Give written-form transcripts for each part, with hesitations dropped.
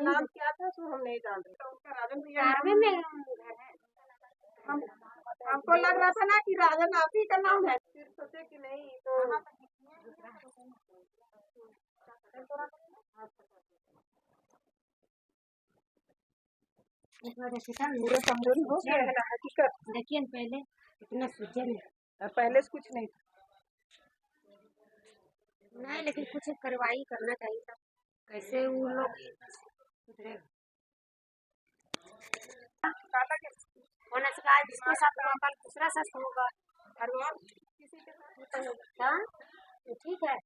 नाम क्या था सो हम नहीं जानते, तो उसका राजन भैया हम हमको लग रहा था ना कि राजन आप ही का नाम है, फिर सोचे कि नहीं तो पूरा कमजोरी हो गया है ना हकीकत। देखिए पहले इतना सूजन पहले से कुछ नहीं नहीं, लेकिन कुछ कार्रवाई करना चाहिए था। कैसे वो लोग होना से कहा जिसके साथ हुआ कल दूसरा साथ होगा और किसी के साथ होता होगा। हाँ तो ठीक है।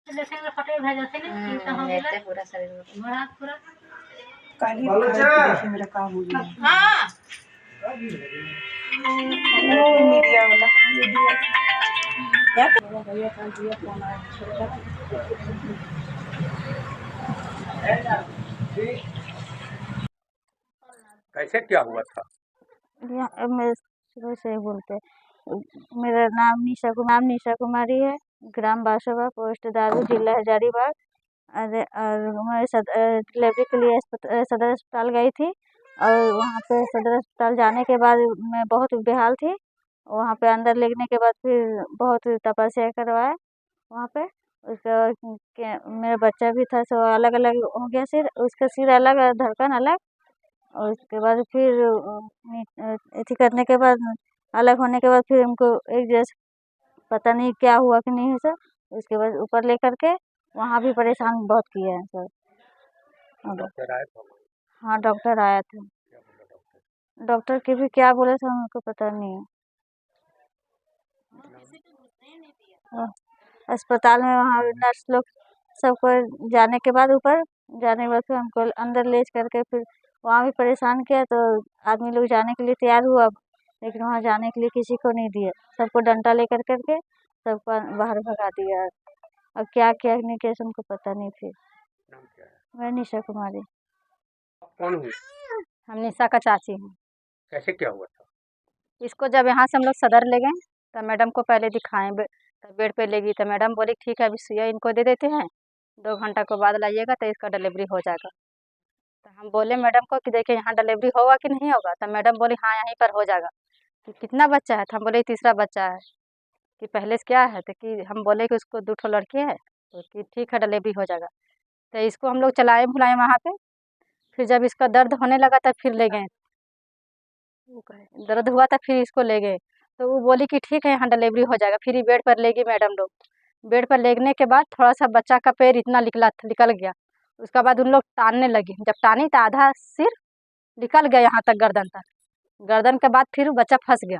देखेंगे फटे भे जाते हैं तो हम लेते पूरा शरीर बड़ा पूरा काली देखिए मेरा काम हो गया। हां मीडिया वाला क्या भैया कल दिया फोन आया कैसे क्या हुआ था? मैं शुरू से बोलते मेरा नाम निशा कुमारी है, ग्राम बासवा, पोस्ट दारू, जिला हजारीबाग। और मैं डिलीवरी के लिए सदर अस्पताल गई थी और वहाँ पे सदर अस्पताल जाने के बाद मैं बहुत बेहाल थी। वहाँ पे अंदर लेने के बाद फिर बहुत तपस्या करवाया वहाँ पे। उसके बाद मेरा बच्चा भी था, सब अलग अलग हो गया, सिर उसका सिर अलग और धड़कन अलग। और उसके बाद फिर अथी करने के बाद अलग होने के बाद फिर हमको एक जैसे पता नहीं क्या हुआ कि नहीं है सर। उसके बाद ऊपर लेकर के वहाँ भी परेशान बहुत किए हैं सर। डॉक्टर आए थे? हाँ डॉक्टर आया था। क्या बोला डॉक्टर? डॉक्टर के भी क्या बोले थे हमको पता नहीं है। अस्पताल में वहाँ नर्स लोग सबको जाने के बाद ऊपर जाने के बाद फिर हमको अंदर ले करके फिर वहाँ भी परेशान किया। तो आदमी लोग जाने के लिए तैयार हुआ, लेकिन वहाँ जाने के लिए किसी को नहीं दिया, सबको डंडा लेकर करके सबको बाहर भगा दिया। और क्या क्या नहीं किया हमको पता नहीं फिर। नाम क्या है? मैं निशा कुमारी। आप कौन हुई? हम निशा का चाची हैं। कैसे क्या हुआ था? इसको जब यहाँ से हम लोग सदर ले गए तो मैडम को पहले दिखाएं, तो बेड पे ले गई तो मैडम बोली ठीक है अभी सुइया इनको दे देते हैं, 2 घंटा के बाद लाइएगा तो इसका डिलीवरी हो जाएगा। तो हम बोले मैडम को कि देखिए यहाँ डिलीवरी होगा कि नहीं होगा, तो मैडम बोली हाँ यहीं पर हो जाएगा। कि कितना बच्चा है, तो हम बोले तीसरा बच्चा है। कि पहले से क्या है, तो कि हम बोले कि उसको 2 लड़के हैं, तो कि ठीक है डिलीवरी हो जाएगा। तो इसको हम लोग चलाए बुलाए वहाँ पे। फिर जब इसका दर्द होने लगा तब फिर ले गए, दर्द हुआ था फिर इसको ले गए। तो वो बोली कि ठीक है यहाँ डिलीवरी हो जाएगा। फिर ही बेड पर ले गई मैडम लोग। बेड पर लेगने के बाद थोड़ा सा बच्चा का पैर इतना निकल गया। उसके बाद उन लोग टानने लगे, जब टानी तो आधा सिर निकल गया यहाँ तक गर्दन तक। गर्दन के बाद फिर बच्चा फंस गया।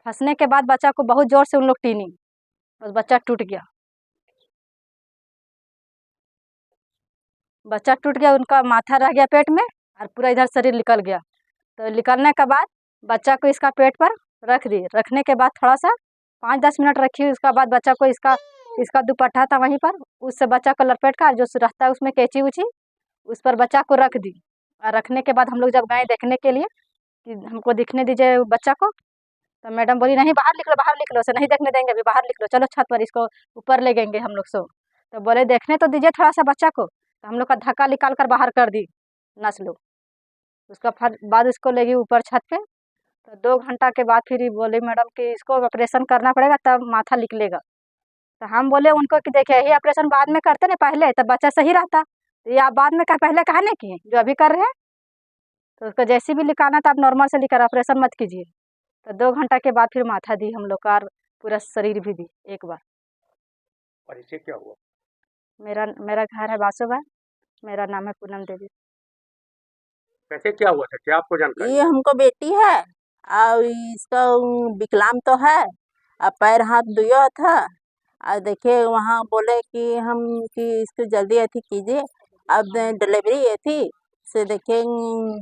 फंसने के बाद बच्चा को बहुत जोर से उन लोग टीनी और बच्चा टूट गया। बच्चा टूट गया, उनका माथा रह गया पेट में और पूरा इधर शरीर निकल गया। तो निकलने के बाद बच्चा को इसका पेट पर रख दी। रखने के बाद थोड़ा सा 5-10 मिनट रखी। उसके बाद बच्चा को इसका इसका दुपट्टा था वहीं पर, उससे बच्चा को लपेट कर जो रहता है उसमें कैंची उची उस पर बच्चा को रख दी। और रखने के बाद हम लोग जब गए देखने के लिए कि हमको दिखने दीजिए बच्चा को, तो मैडम बोली नहीं बाहर निकलो उसे नहीं देखने देंगे, अभी बाहर निकलो, चलो छत पर इसको ऊपर ले गएंगे हम लोग सो। तो बोले देखने तो दीजिए थोड़ा सा बच्चा को। तो हम लोग का धक्का निकाल कर बाहर कर दी नस लोग। उसका बाद इसको ले गई ऊपर छत पे। तो 2 घंटा के बाद फिर बोले मैडम कि इसको ऑपरेशन करना पड़ेगा तब माथा निकलेगा। तो हम बोले उनको कि देखिए यही ऑपरेशन बाद में करते ना पहले तब बच्चा सही रहता, तो ये आप बाद में पहले कहा नहीं किए जो अभी कर रहे हैं। तो उसको जैसे भी लिखाना था आप नॉर्मल से लिखा, ऑपरेशन मत कीजिए। तो 2 घंटा के बाद फिर माथा दी हम लोग का और पूरा शरीर भी दी एक बार। और इसे क्या हुआ? मेरा घर है बासोबा, मेरा नाम है पूनम देवी। कैसे क्या हुआ था, क्या आपको जानकारी? ये हमको बेटी है और इसका विकलांग तो है और पैर हाथ दुया था। और देखिए वहाँ बोले कि हम कि इसको जल्दी अथी कीजिए। अब डिलीवरी थी से देखिए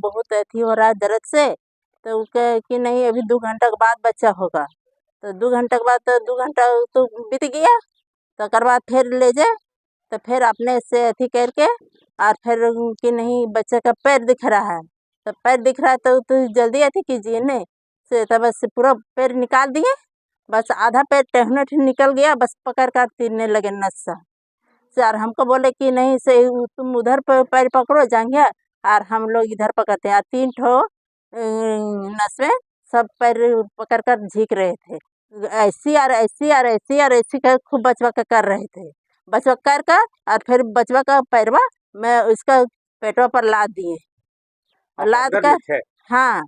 बहुत अथी हो रहा है दर्द से। तो कि नहीं अभी 2 घंटा के बाद बच्चा होगा। तो 2 घंटा के बाद तो 2 घंटा तो बीत गया। तो बाद फिर ले जाए तो फिर अपने से अथी करके और फिर कि नहीं बच्चे का पैर दिख रहा है, तो पैर दिख रहा है तो जल्दी अथी कीजिए नहीं से, तो बस पूरा पैर निकाल दिए, बस आधा पैर टेढ़ा निकल गया, बस पकड़ कर तीरने लगे नस से। और हमको बोले कि नहीं से तुम उधर पैर पकड़ो जाएंगे और हम लोग इधर पकड़ते हैं, और 3 ठो नस में सब पैर पकड़ कर झीक रहे थे, ऐसी और ऐसी और ऐसी और ऐसी कर खूब बचवा के कर रहे थे, बचवा कर और फिर बचवा का पैरवा मैं उसका पेटवा पर लाद दिए, आप लाद अंदर कर में थे? हाँ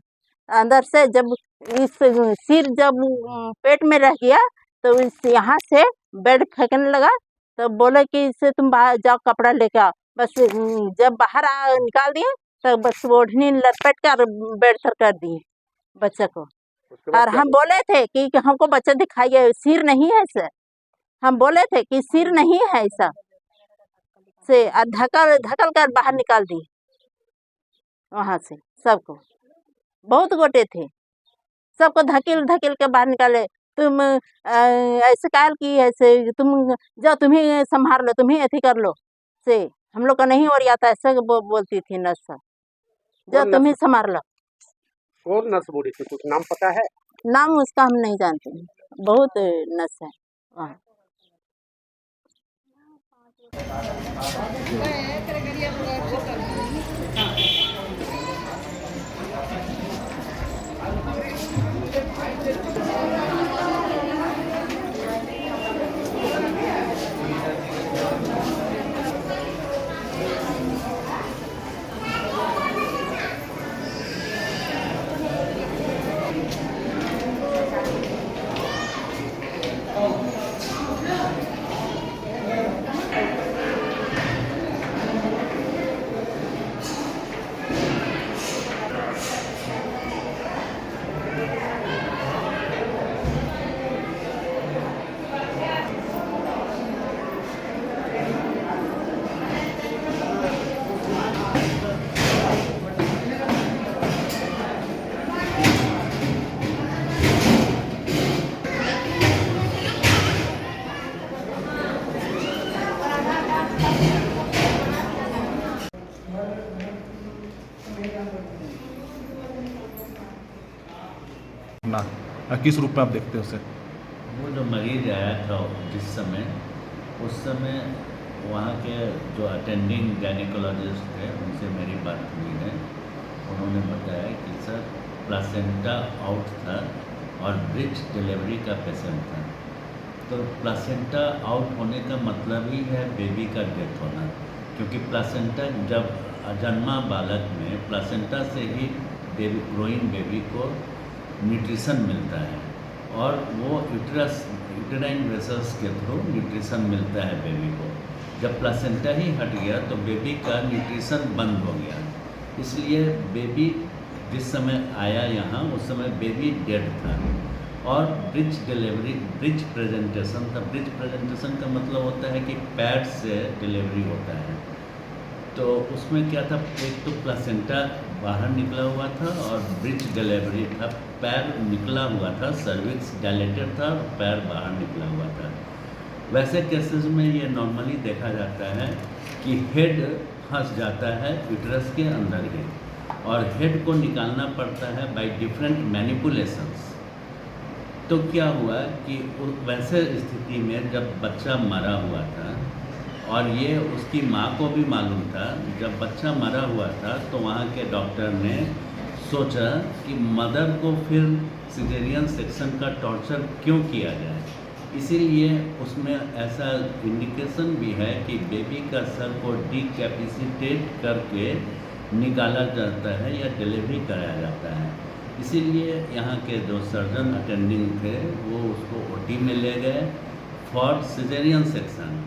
अंदर से जब इस सिर जब पेट में रह गया तो इस यहाँ से बेड फेंकने लगा, तो बोले कि इससे तुम बाहर जाओ कपड़ा लेके आओ, बस जब बाहर निकाल दिए तो बस ओढ़नी लपेट कर बेड पर कर दिए बच्चे को। उसके बाद और क्या हम हुआ? बोले थे कि हमको बच्चा दिखाइए, सिर नहीं है सर, हम बोले थे कि सिर नहीं है ऐसा से, और धकल धकल कर बाहर निकाल दिए वहाँ से सबको, बहुत गोटे थे, सबको धकेल धकेल के बाहर निकाले। तुम ऐसे काल की ऐसे तुम जाओ तुम ही संभाल लो, तुम ही अथी कर लो से, हम लोग का नहीं और आता ऐसा बोलती थी नर्स, जाओ कौन तुम ही नस संभाल लो। कौन नस बूढ़ी थी, कुछ नाम पता है? नाम उसका हम नहीं जानते, बहुत नस है वहाँ। ना किस रूप में आप देखते हो उसे? वो जो मरीज आया था जिस समय, उस समय वहाँ के जो अटेंडिंग गायनेकोलॉजिस्ट थे उनसे मेरी बात हुई है। उन्होंने बताया कि सर प्लासेंटा आउट था और ब्रिज डिलीवरी का पेशेंट था। तो प्लासेंटा आउट होने का मतलब ही है बेबी का डेथ होना, क्योंकि प्लासेंटा जब जन्मा बालक में प्लासेंटा से ही बेबी ग्रोइंग बेबी को न्यूट्रिशन मिलता है, और वो यूटेराइन वेसल्स के थ्रू न्यूट्रिशन मिलता है बेबी को। जब प्लासेंटा ही हट गया तो बेबी का न्यूट्रिशन बंद हो गया, इसलिए बेबी जिस समय आया यहाँ उस समय बेबी डेड था। और ब्रिज डिलीवरी ब्रिज प्रेजेंटेशन था। ब्रिज प्रेजेंटेशन का मतलब होता है कि पैड से डिलीवरी होता है। तो उसमें क्या था, एक तो प्लासेंटा बाहर निकला हुआ था और ब्रिज डिलीवरी था, पैर निकला हुआ था, सर्विक्स डायलेटेड था और पैर बाहर निकला हुआ था। वैसे केसेस में ये नॉर्मली देखा जाता है कि हेड फंस जाता है यूट्रस के अंदर ही, और हेड को निकालना पड़ता है बाय डिफरेंट मैनिपुलेशंस। तो क्या हुआ कि वैसे स्थिति में जब बच्चा मरा हुआ था, और ये उसकी माँ को भी मालूम था, जब बच्चा मरा हुआ था तो वहाँ के डॉक्टर ने सोचा कि मदर को फिर सिजेरियन सेक्शन का टॉर्चर क्यों किया जाए। इसीलिए उसमें ऐसा इंडिकेशन भी है कि बेबी का सर को डीकैपेसिटेट करके निकाला जाता है या डिलीवरी कराया जाता है। इसीलिए यहाँ के जो सर्जन अटेंडिंग थे वो उसको ओटी में ले गए फॉर सिजेरियन सेक्शन।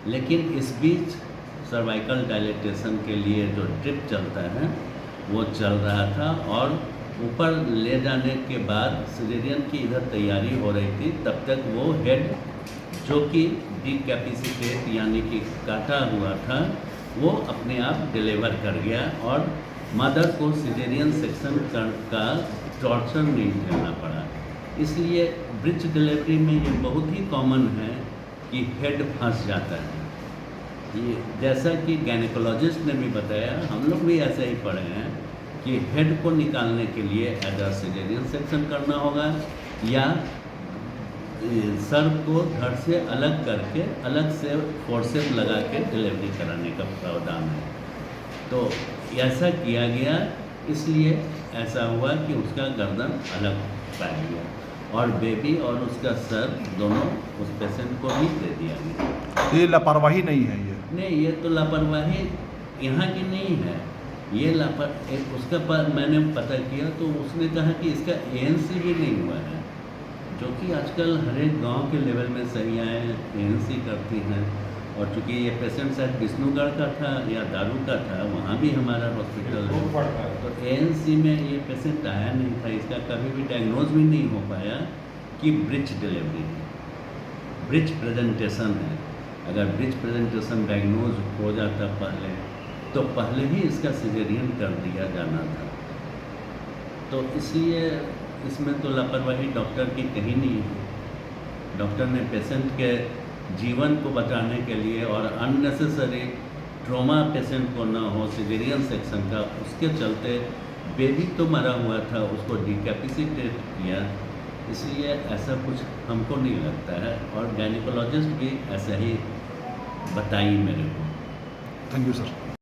लेकिन इस बीच सर्वाइकल डायलेटेशन के लिए जो ड्रिप चलता है वो चल रहा था, और ऊपर ले जाने के बाद सिजेरियन की इधर तैयारी हो रही थी, तब तक वो हेड जो कि डीकैपेसिटेट यानी कि काटा हुआ था वो अपने आप डिलीवर कर गया, और मदर को सिजेरियन सेक्शन का टॉर्चर नहीं झेलना पड़ा। इसलिए ब्रिज डिलीवरी में ये बहुत ही कॉमन है कि हेड फंस जाता है। ये जैसा कि गायनेकोलॉजिस्ट ने भी बताया, हम लोग भी ऐसे ही पढ़े हैं कि हेड को निकालने के लिए एडर सिजेरियन सेक्शन करना होगा या सर को धड़ से अलग करके अलग से फोर्सेप लगा के डिलीवरी कराने का प्रावधान है। तो ऐसा किया गया, इसलिए ऐसा हुआ कि उसका गर्दन अलग पाया गया और बेबी और उसका सर दोनों उस पेशेंट को ही दे दिया गया। ये लापरवाही नहीं है ये? नहीं, ये तो लापरवाही यहाँ की नहीं है। ये मैंने पता किया तो उसने कहा कि इसका ANC भी नहीं हुआ है, जो कि आजकल हर एक गाँव के लेवल में सहियाएँ ANC करती हैं। और चूँकि ये पेशेंट शायद विष्णुगढ़ का था या दारू का था, वहाँ भी हमारा हॉस्पिटल है, तो ANC में ये पेशेंट आया नहीं था। इसका कभी भी डायग्नोज भी नहीं हो पाया कि ब्रिच डिलीवरी है, ब्रिच प्रेजेंटेशन है। अगर ब्रिच प्रेजेंटेशन डायग्नोज हो जाता पहले, तो पहले ही इसका सिजेरियन कर दिया जाना था। तो इसलिए इसमें तो लापरवाही डॉक्टर की कहीं नहीं है। डॉक्टर ने पेशेंट के जीवन को बचाने के लिए और अननेसेसरी ट्रॉमा पेशेंट को ना हो सिजेरियन सेक्शन का, उसके चलते बेबी तो मरा हुआ था, उसको डिकैपिसिटेट किया। इसलिए ऐसा कुछ हमको नहीं लगता है और गायनेकोलॉजिस्ट भी ऐसा ही बताई मेरे को। Thank you sir.